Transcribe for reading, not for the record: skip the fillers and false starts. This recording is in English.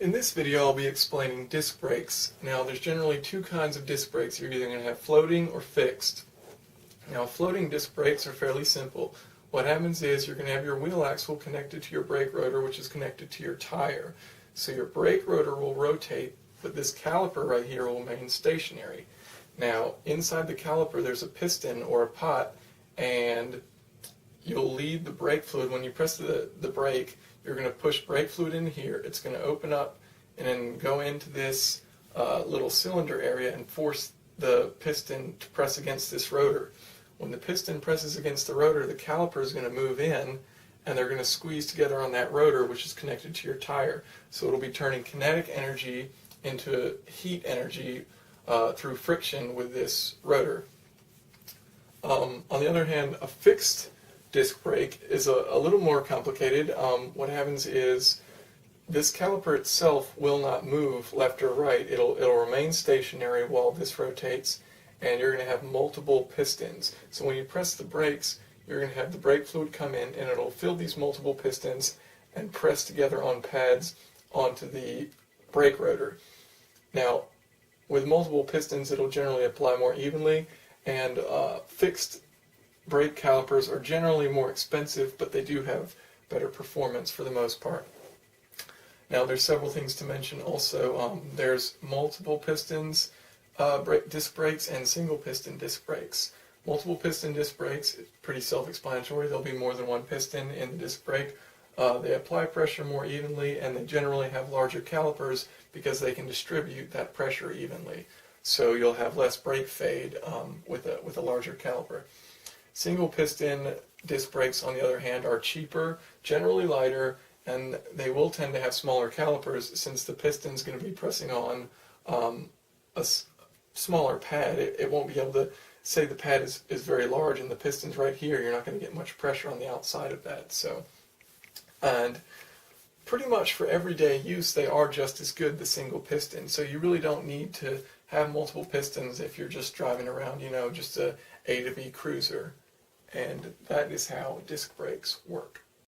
In this video I'll be explaining disc brakes. Now there's generally two kinds of disc brakes. You're either going to have floating or fixed. Now floating disc brakes are fairly simple. What happens is you're going to have your wheel axle connected to your brake rotor, which is connected to your tire. So your brake rotor will rotate, but this caliper right here will remain stationary. Now inside the caliper there's a piston or a pot, and you'll lead the brake fluid. When you press the brake, you're going to push brake fluid in here. It's going to open up and then go into this little cylinder area and force the piston to press against this rotor. When the piston presses against the rotor, the caliper is going to move in, and they're going to squeeze together on that rotor, which is connected to your tire. So it'll be turning kinetic energy into heat energy through friction with this rotor. On the other hand, a fixed disc brake is a little more complicated. What happens is this caliper itself will not move left or right. It'll remain stationary while this rotates, and you're going to have multiple pistons. So when you press the brakes, you're going to have the brake fluid come in, and it'll fill these multiple pistons and press together on pads onto the brake rotor. Now, with multiple pistons, it'll generally apply more evenly, and fixed brake calipers are generally more expensive, but they do have better performance for the most part. Now there's several things to mention also. There's multiple pistons disc brakes and single piston disc brakes. Multiple piston disc brakes, it's pretty self-explanatory. There'll be more than one piston in the disc brake. They apply pressure more evenly, and they generally have larger calipers because they can distribute that pressure evenly. So you'll have less brake fade with a larger caliper. Single piston disc brakes, on the other hand, are cheaper, generally lighter, and they will tend to have smaller calipers since the piston is going to be pressing on a smaller pad. It won't be able to, say the pad is very large and the piston's right here, you're not going to get much pressure on the outside of that. So, and pretty much for everyday use they are just as good, the single piston. So you really don't need to have multiple pistons if you're just driving around, just a A to B cruiser. And that is how disc brakes work.